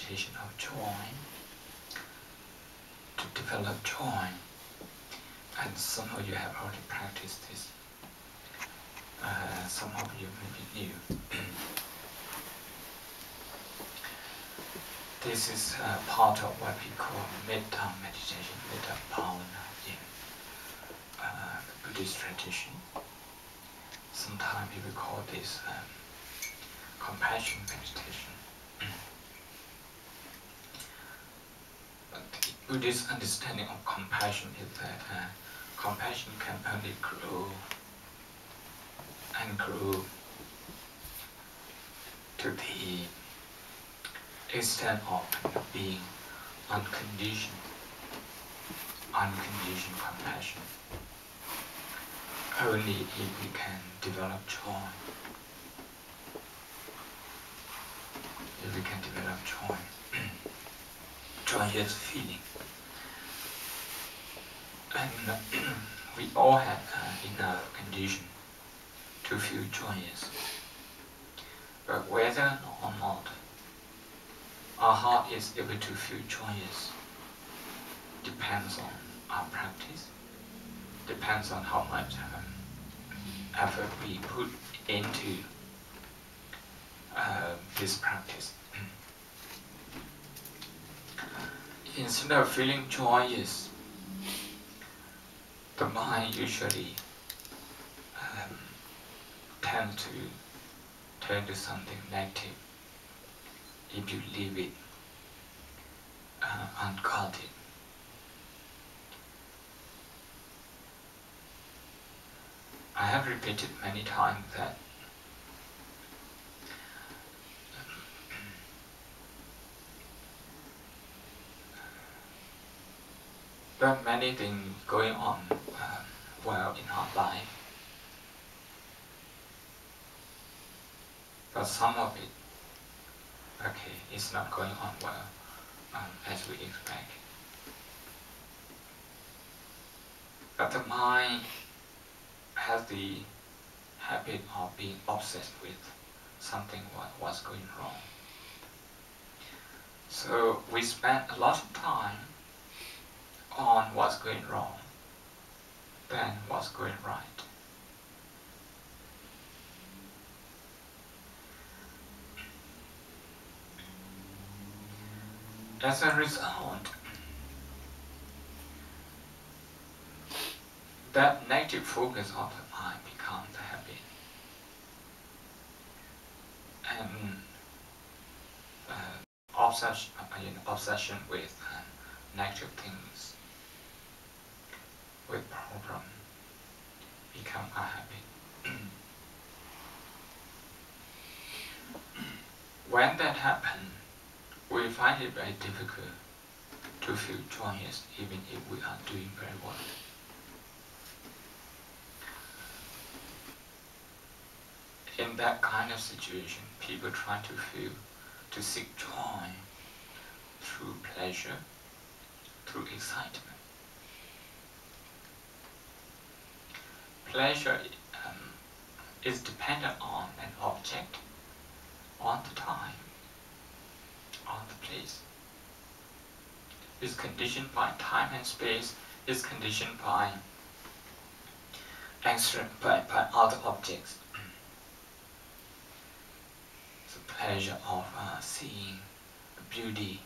meditation of joy, to develop joy. And some of you have already practiced this. Some of you may be new. This is part of what we call metta meditation, metta bhavana in the Buddhist tradition. Sometimes people call this compassion meditation. But the Buddhist understanding of compassion is that compassion can only grow and grow to the extent of being unconditioned compassion. Only if we can develop joy. If we can develop joy. Joyous feeling. And we all have enough condition to feel joyous. But whether or not our heart is able to feel joyous depends on our practice, depends on how much effort we put into this practice. Instead of feeling joyous, the mind usually tends to turn to something negative if you leave it unguarded. I have repeated many times that there are many things going on well in our life, but some of it, it's not going on well as we expect. But the mind has the habit of being obsessed with something was going wrong. So we spend a lot of time on what's going wrong than what's going right. As a result, that negative focus of the mind becomes a habit. And obsession with negative things, with problem, become a habit. When that happens, we find it very difficult to feel joyous even if we are doing very well. In that kind of situation, people try to seek joy through pleasure, through excitement. Pleasure is dependent on an object, on the time, on the place. Is conditioned by time and space, is conditioned by other objects. The pleasure of seeing beauty,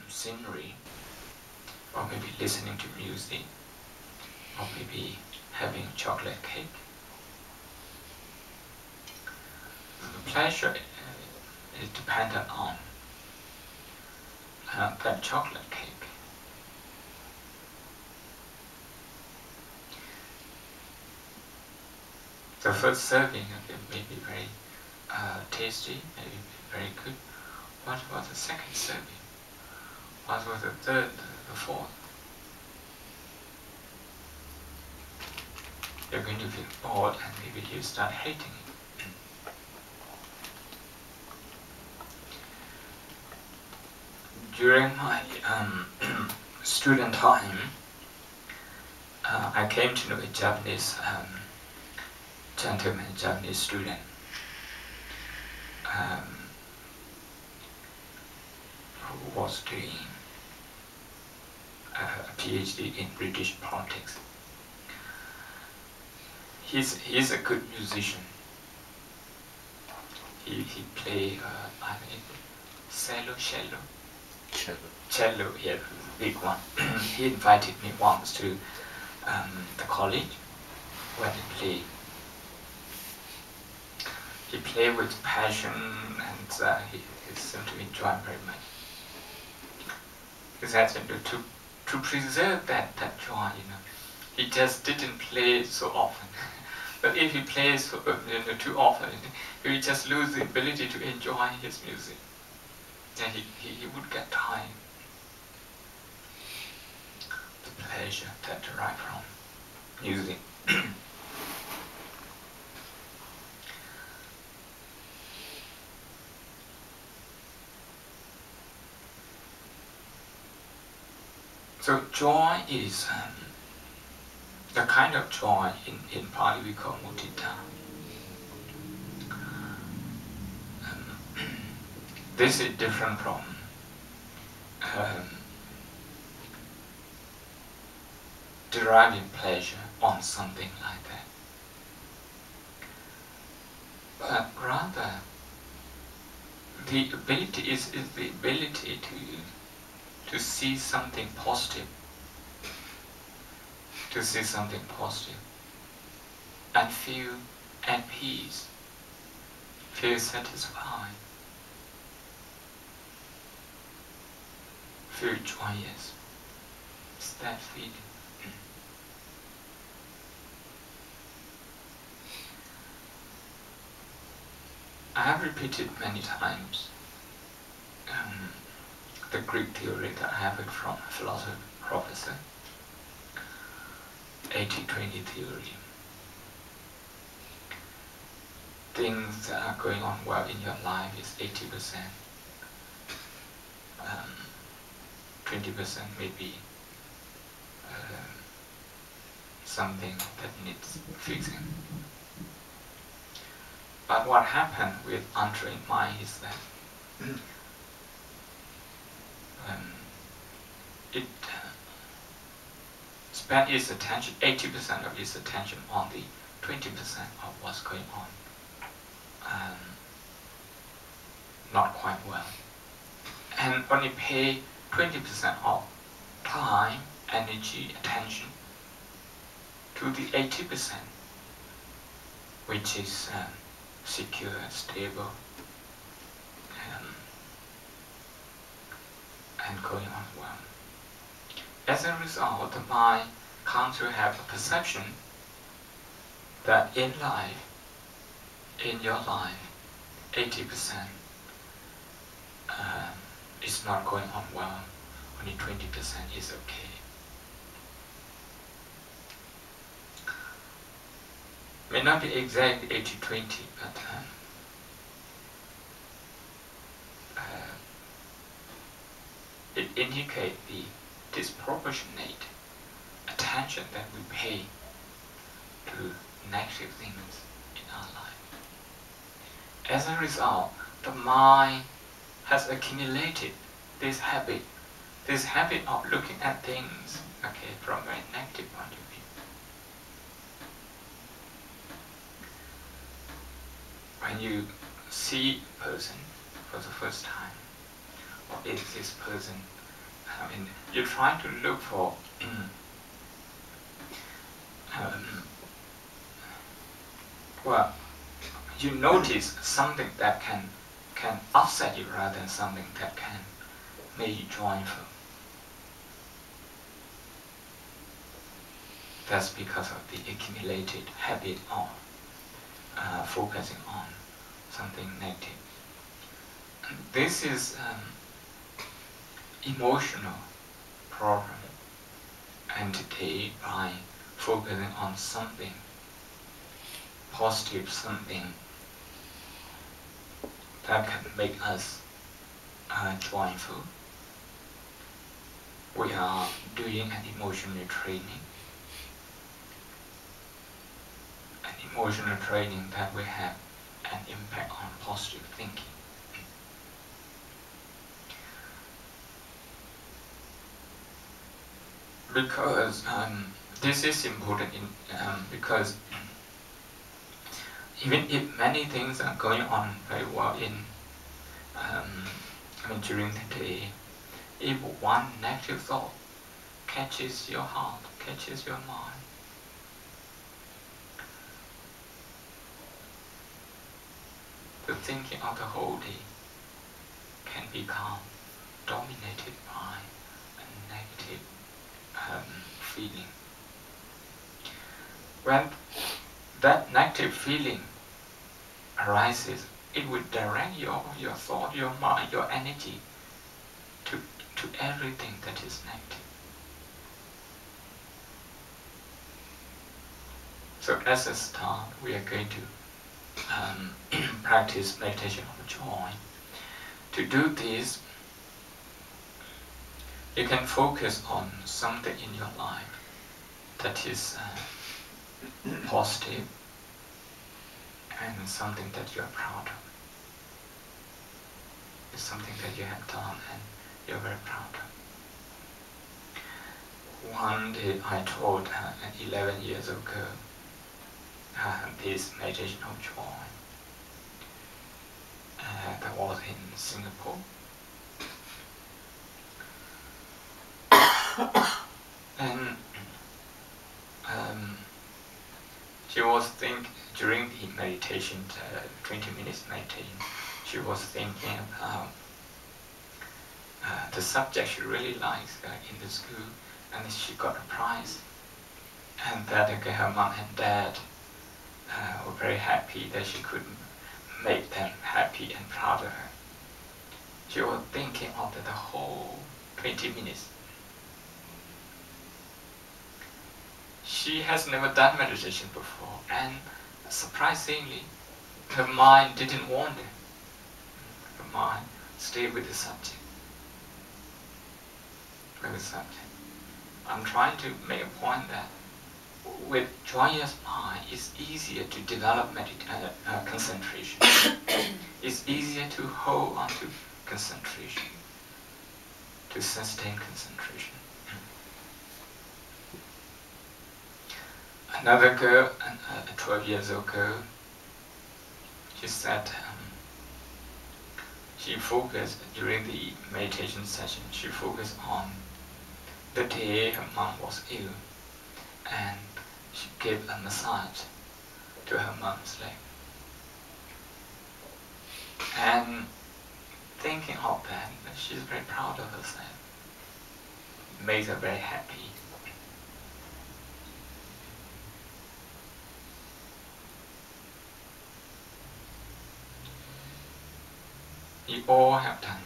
scenery, or maybe listening to music, or maybe having chocolate cake. The pleasure is dependent on that chocolate cake. The first serving of it may be very tasty, maybe very good. What was the second serving? What was the third, the fourth? You're going to feel bored and maybe you start hating it. During my student time, I came to know a Japanese gentleman, Japanese student. who was doing a PhD in British politics. He's a good musician. He play I think cello, yeah, big one. He invited me once to the college where he played with passion, and he seemed to enjoy very much. He said to preserve that joy, he just didn't play so often. But if he plays too often, he would just lose the ability to enjoy his music. And he would get tired. The pleasure that derived from music. So joy is the kind of joy in Pali we call mudita. This is different from deriving pleasure on something like that. But rather, the ability is the ability to see something positive, and feel at peace, feel satisfied, feel joyous. It's that feeling. I have repeated many times the Greek theory that I have it from a philosopher professor, 80-20 theory. Things that are going on well in your life is 80%. 20% maybe something that needs fixing. But what happened with untrained mind is that it spent its attention, 80% of its attention on the 20% of what's going on not quite well. And only pay 20% of time, energy, attention to the 80%, which is secure, stable, and going on well. As a result, the mind comes to have a perception that in your life, 80% is not going on well, only 20% is okay. May not be exactly 80-20, but it indicates the disproportionate attention that we pay to negative things in our life. As a result, the mind has accumulated this habit of looking at things, from a negative point of view. When you see a person for the first time, what is this person? You try to look for you notice something that can upset you rather than something that can make you joyful. That's because of the accumulated habit of focusing on something negative. And this is emotional problem. And today, by focusing on something positive, something that can make us joyful, we are doing an emotional training. An emotional training that will have an impact on positive thinking. because this is important because even if many things are going on very well during the day, if one negative thought catches your heart, catches your mind, the thinking of the whole day can become dominated by a negative feeling. When that negative feeling arises, it will direct your thought, your mind, your energy to everything that is negative. So as a start, we are going to practice meditation of joy. To do this, you can focus on something in your life that is positive and something that you are proud of. It's something that you have done and you're very proud of. One day I taught 11 years ago this meditation of joy. That was in Singapore. And she was thinking, during the meditation, 20 minutes meditation, she was thinking about the subject she really likes in the school, and she got a prize. And that her mom and dad were very happy that she could make them happy and proud of her. She was thinking of the whole 20 minutes. She has never done meditation before, and surprisingly, her mind didn't wander. Her mind stayed with the subject. I'm trying to make a point that with joyous mind, it's easier to develop concentration. It's easier to hold on to concentration, to sustain concentration. Another girl, 12 years ago, she said she focused during the meditation session, she focused on the day her mom was ill, and she gave a massage to her mom's leg. And thinking of that, she's very proud of herself. It makes her very happy. You all have done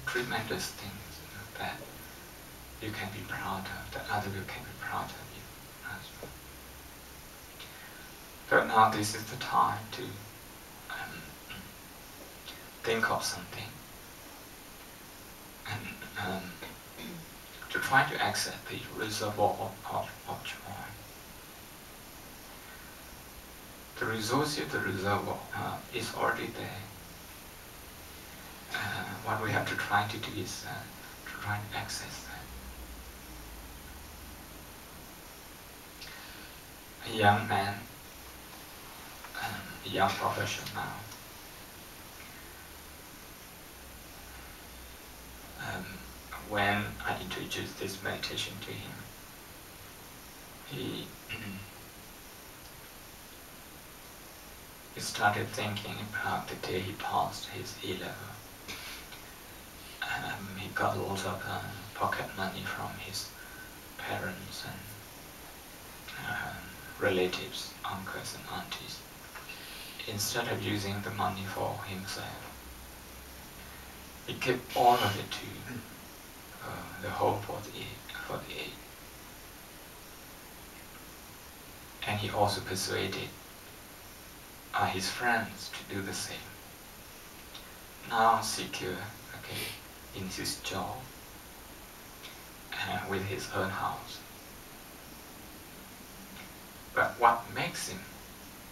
tremendous things that you can be proud of, that other people can be proud of you as well. But now this is the time to think of something and to try to access the reservoir of joy. The resource of the reservoir is already there. What we have to try to do is to try to access that. A young man, a young professional, when I introduced this meditation to him, he started thinking about the day he passed his A-level. He got a lot of pocket money from his parents and relatives, uncles and aunties. Instead of using the money for himself, he gave all of it to the home for the aid. And he also persuaded his friends to do the same. Now secure, in his job and with his own house. But what makes him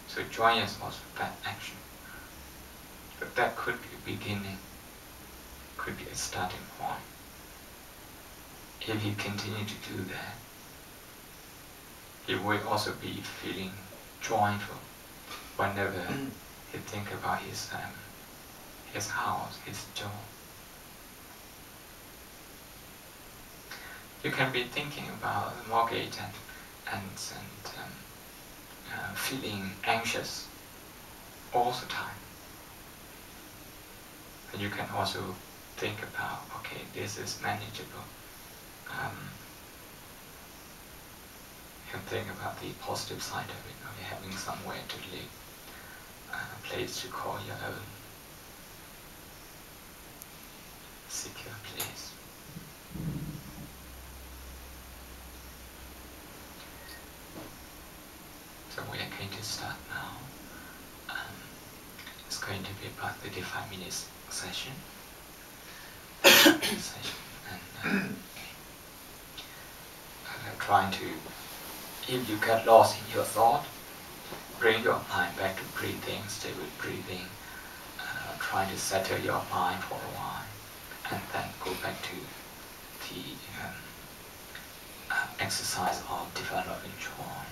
so joyous was that action. But that could be a beginning, could be a starting point. If he continued to do that, he will also be feeling joyful whenever he think about his house, his job. You can be thinking about the mortgage and feeling anxious all the time. And you can also think about, okay, this is manageable. You can think about the positive side of it, having somewhere to live, a place to call your own, a secure place. So we are going to start now. It's going to be about 35 minutes session. And trying to, if you get lost in your thought, bring your mind back to breathing, stay with breathing, try to settle your mind for a while, and then go back to the exercise of developing joy.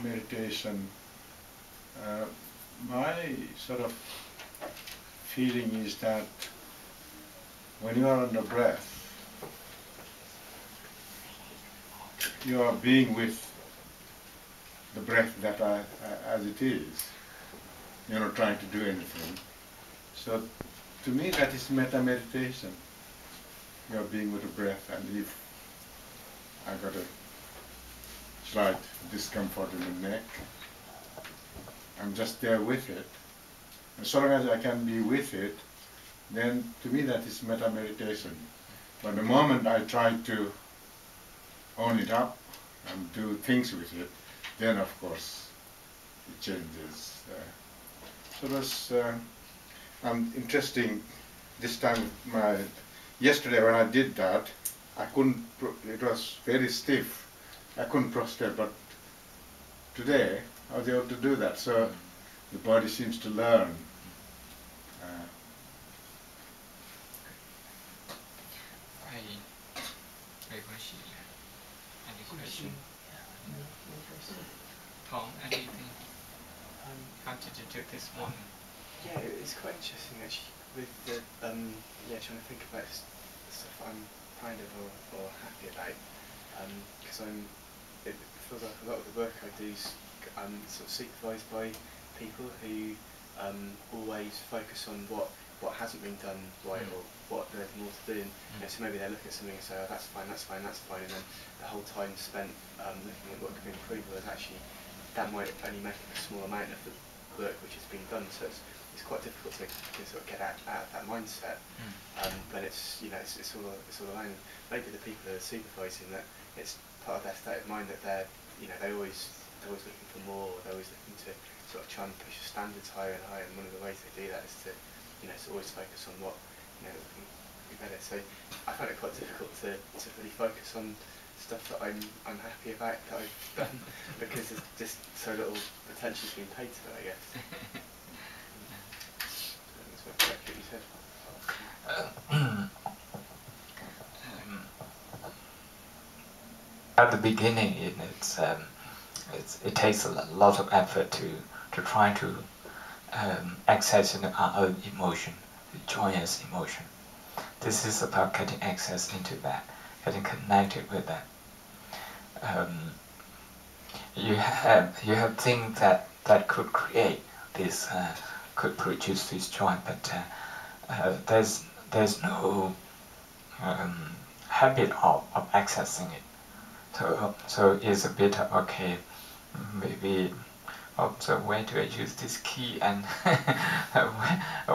Meditation, my sort of feeling is that when you are on the breath, you are being with the breath that as it is. You're not trying to do anything. So to me that is metta meditation. You are being with the breath, and if I got a slight discomfort in the neck, I'm just there with it. And so long as I can be with it, then to me that is metta meditation. But the moment I try to own it up and do things with it, then of course it changes. So that's interesting this time. Yesterday when I did that, I couldn't, it was very stiff. I couldn't prostrate, but today I was able to do that. So the body seems to learn. Any question? Tom, anything? How did you do this morning? Yeah, it's quite interesting actually with the trying to think about stuff I'm kind of or happy about, because it feels like a lot of the work I do is sort of supervised by people who always focus on what hasn't been done right, or what there's more to do. And so maybe they look at something and say, oh, that's fine, and then the whole time spent looking at what can be improved, whereas actually that might only make a small amount of the work which has been done. So it's quite difficult to sort of get out of that mindset. But it's all around. Maybe the people who are supervising, that it's part of their state of mind that they're always looking for more, or they're always looking to sort of try and push the standards higher and higher. And one of the ways they do that is to to always focus on what can be better. So I find it quite difficult to really focus on stuff that I'm happy about that I've done, because there's just so little attention's been paid to it, I guess. That's what you said. At the beginning, it takes a lot of effort to try to access our own emotion, the joyous emotion. This is about getting access into that, getting connected with that. You have things that could create this, could produce this joy, but there's no habit of accessing it. So it's a bit of, okay, maybe, so where do I use this key, and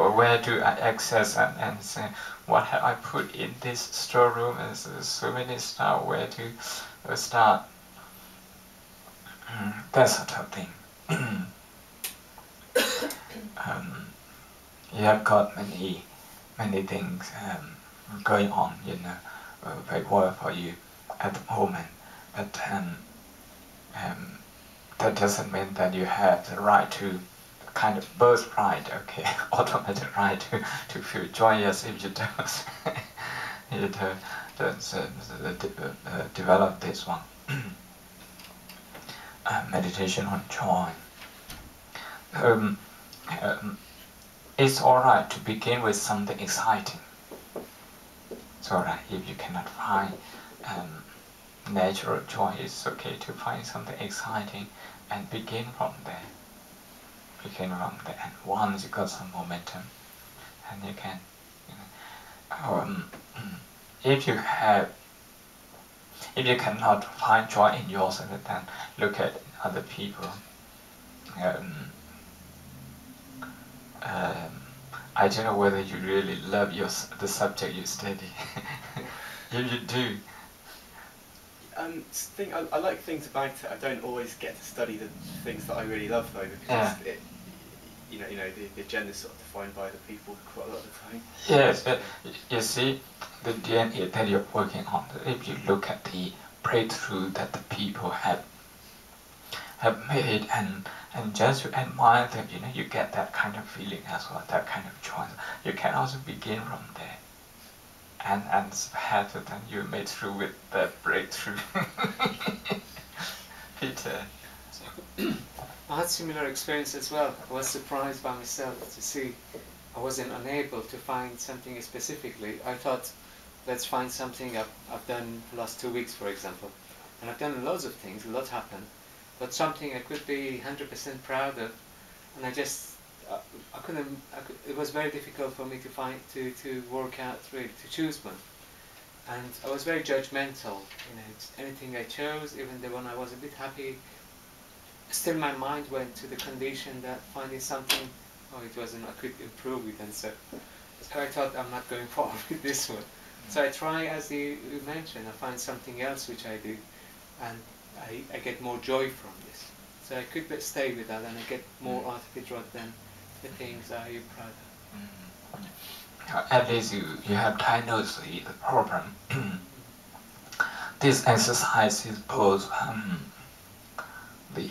where do I access, and say, what have I put in this storeroom, and so many stuff, where to start, that sort of thing. You have got many things going on, very well for you at the moment, but that doesn't mean that you have the right to kind of birthright, okay, automatic right to feel joyous if you don't, you don't develop this one. Meditation on joy. It's alright to begin with something exciting. It's alright if you cannot find natural joy. It's okay to find something exciting and begin from there. Begin from there, and once you got some momentum, and you can, if you cannot find joy in yourself, then look at other people. I don't know whether you really love the subject you study. If you do. I like things about it. I don't always get to study the things that I really love, though, because the agenda is sort of defined by the people quite a lot of the time. Yes, you see, the DNA that you're working on. If you look at the breakthrough that the people have made, and just to admire them, you get that kind of feeling as well, that kind of joy. You can also begin from there. And better than you made through with the breakthrough. Peter. I had similar experience as well. I was surprised by myself to see I wasn't unable to find something specifically. I thought, let's find something I've done the last 2 weeks, for example. And I've done loads of things, a lot happened. But something I could be 100% proud of, and I just, it was very difficult for me to find, to work out really, to choose one. And I was very judgmental, anything I chose, even the one I was a bit happy, still my mind went to the condition that finding something, it wasn't, I could improve it, and so I thought I'm not going forward with this one. So I try, as you mentioned, I find something else which I do, and I get more joy from this. So I could stay with that, and I get more out of it rather than the things I am proud of. At least you have diagnosed the problem. This exercise is both the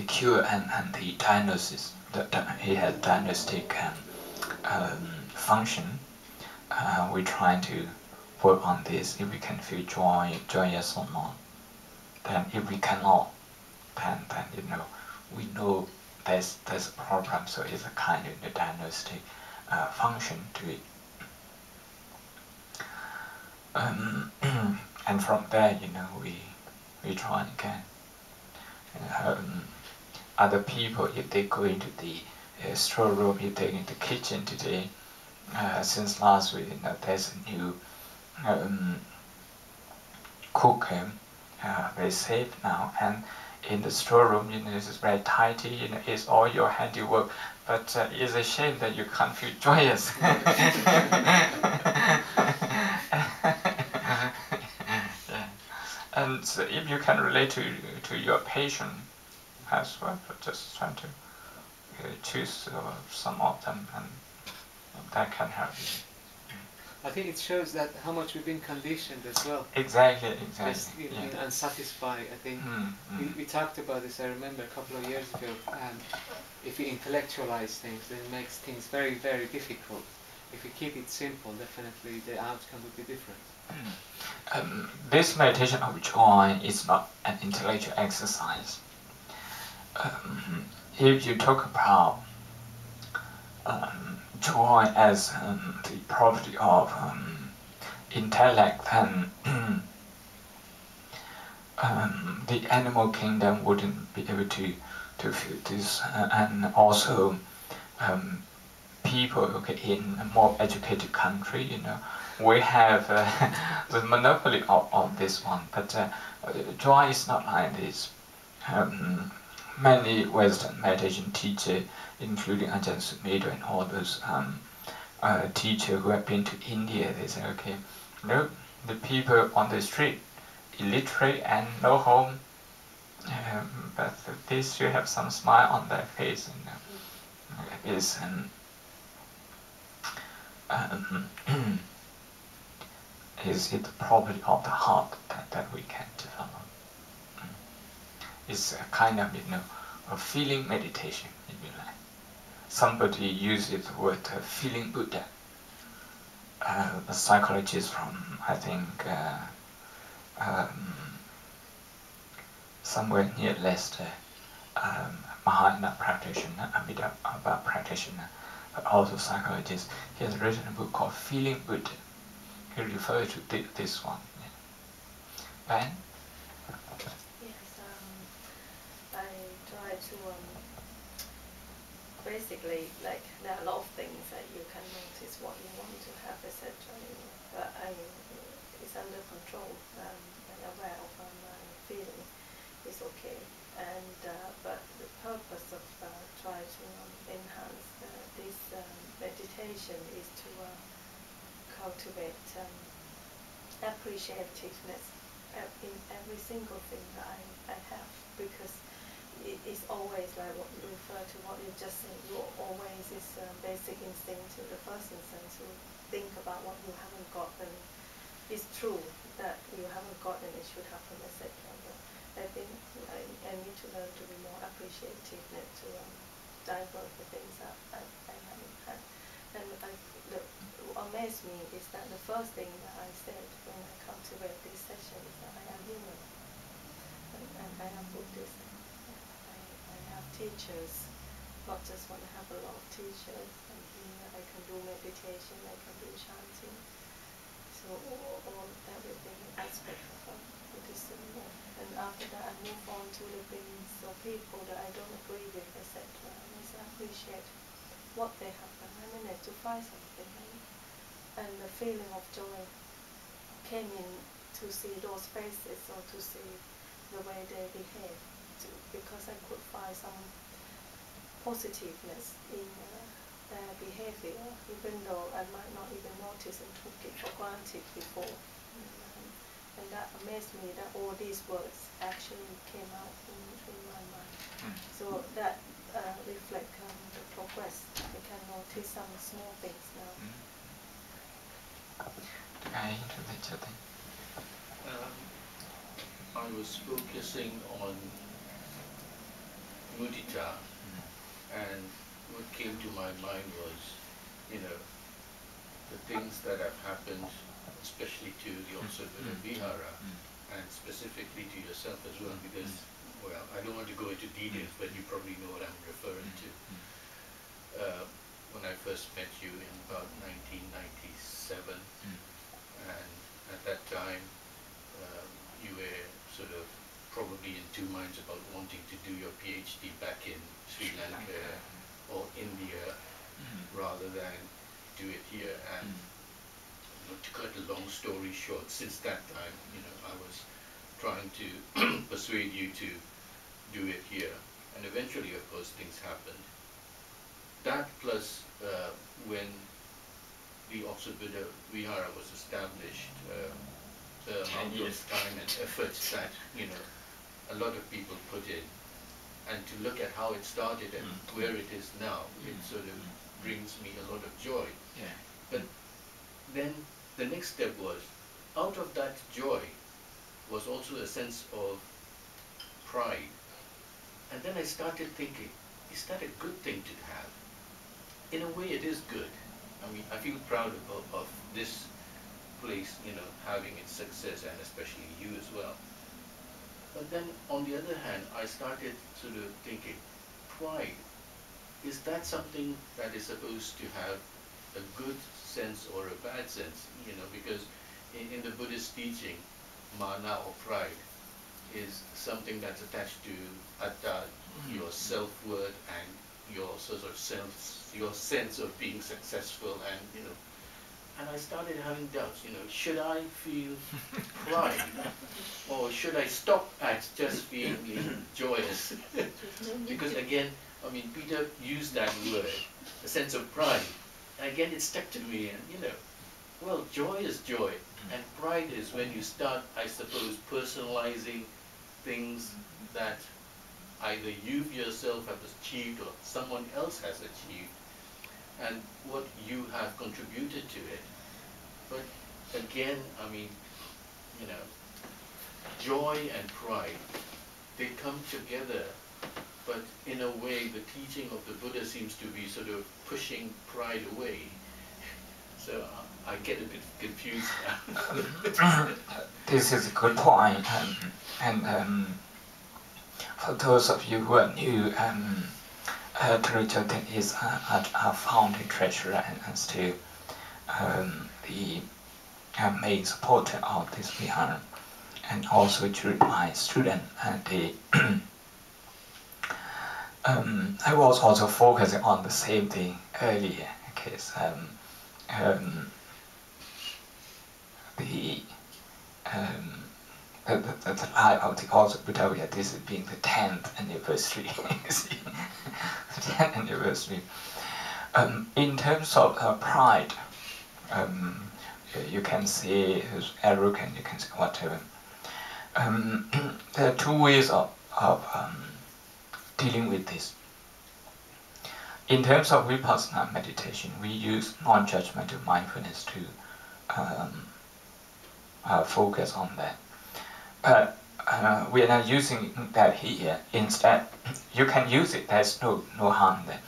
cure and the diagnosis. He has diagnostic function. We're trying to work on this, if we can feel joyous or not. Then if we cannot, then we know there's a problem, so it's a kind of the diagnostic function to it. And from there, we try again. Other people, if they go into the storeroom, if they're in the kitchen today, since last week, there's a new cook, very safe now, and in the storeroom, this is very tidy, it's all your handiwork, but it's a shame that you can't feel joyous. And so if you can relate to your patient as well, just trying to choose some of them, and that can help you. I think it shows that how much we've been conditioned as well. Exactly. Just being unsatisfied. I think we talked about this, I remember, a couple of years ago. If we intellectualize things, then it makes things very, very difficult. If we keep it simple, definitely the outcome would be different. This meditation of joy is not an intellectual exercise. If you talk about joy as the property of intellect, then the animal kingdom wouldn't be able to feel this, and also people in a more educated country, we have the monopoly of this one, but joy is not like this. Many Western meditation teachers, including Ajahn Sumedho and all those teachers who have been to India, they say, okay, the people on the street, illiterate and no home, but they still have some smile on their face, is it the property of the heart that we can develop. It's a kind of, a feeling meditation, if you like. somebody uses the word feeling good. A psychologist from, I think, somewhere near Leicester, Mahayana practitioner, Amitabha practitioner, but also psychologist. He has written a book called Feeling Good. He refers to this one. Yeah. Ben? Yes, I try to basically, like, there are a lot of things that you can notice what you want to have, etc. But it's under control and aware of my feeling is okay. And but the purpose of try to enhance this meditation is to cultivate appreciativeness in every single thing that I have, because it's always like what you refer to, what you just said. You always is basic instinct to the first instance to think about what you haven't got, and it's true that you haven't got and it should happen, etc. But I think I need to learn to be more appreciative, and to divert the things that I haven't had. And what amazed me is that the first thing that I said when I cultivate this session is that I am human, and I am Buddhist. I have teachers, not just when I have a lot of teachers, and here I can do meditation, I can do chanting. So all everything aspect of Buddhism. And after that I move on to the things of people that I don't agree with, etc. And I appreciate what they have done. I managed to find something, and the feeling of joy came in to see those faces, or to see the way they behave, because I could find some positiveness in their behavior, even though I might not even notice and took it for granted before. And that amazed me that all these words actually came out in my mind. So that reflects the progress. I can notice some small things now. I was focusing on mudita, and what came to my mind was, the things that have happened, especially to the Observata Vihara, and specifically to yourself as well, because, well, I don't want to go into details, but you probably know what I'm referring to. When I first met you in about 1997, and at that time, you were sort of probably in two minds about wanting to do your PhD back in Sri Lanka or India, rather than do it here. And to cut a long story short, since that time, I was trying to persuade you to do it here. And eventually, of course, things happened. That plus when the Observata Vihara was established, the amount of time and effort that a lot of people put in, and to look at how it started and where it is now, it sort of brings me a lot of joy. Yeah. But then the next step was, out of that joy was also a sense of pride. And then I started thinking, is that a good thing to have? In a way, it is good. I mean, I feel proud of this place, having its success, and especially you as well. But then, on the other hand, I started sort of thinking, pride, is that something that is supposed to have a good sense or a bad sense? Because in the Buddhist teaching, mana or pride is something that's attached to atta, your self-worth, and your sort of your sense of being successful, and and I started having doubts, should I feel pride, or should I stop at just feeling joyous? Because again, I mean, Peter used that word, a sense of pride, and again it stuck to me, and well, joy is joy, and pride is when you start, I suppose, personalizing things that either you yourself have achieved or someone else has achieved, and what you have contributed to it. But again, I mean, joy and pride, they come together but in a way the teaching of the Buddha seems to be sort of pushing pride away. So I get a bit confused now. This is a good point, and for those of you who are new, Director is a founding treasurer and still the main supporter of this Vihara, and also during my student day. I was also focusing on the same thing earlier, because the life of the author Buddha, this is being the 10th anniversary. The 10th anniversary. In terms of pride, you can say arrogant, you can say whatever. There are two ways of dealing with this. In terms of vipassana meditation, we use non-judgmental mindfulness to focus on that. But we are not using that here. Instead, you can use it, there's no harm there.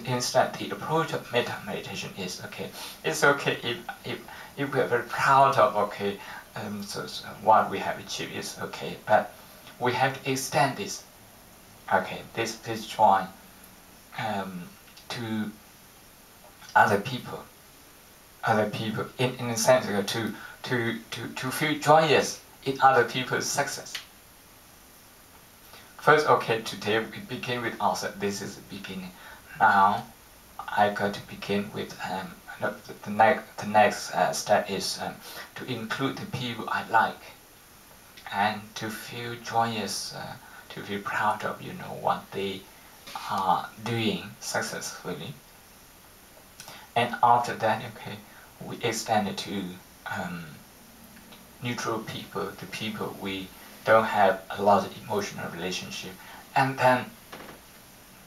Instead, the approach of metta meditation is, okay, it's okay if we're very proud of, okay, so what we have achieved is okay, but we have to extend this, okay, this joy to other people, in a sense, to feel joyous in other people's success. First, okay, today we begin with ourselves. This is the beginning. Now, I got to begin with the next step is to include the people I like, and to feel joyous, to feel proud of, what they are doing successfully. And after that, okay, we extend it to neutral people, the people we don't have a lot of emotional relationship, and then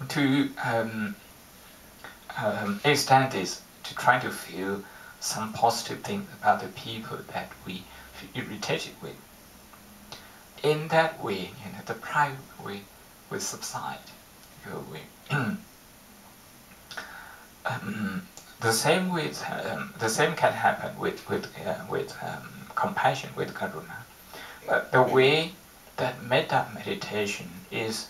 to extend this to try to feel some positive things about the people that we feel irritated with. In that way, the pride will subside. The same can happen with compassion, with karuna. But the way that metta meditation is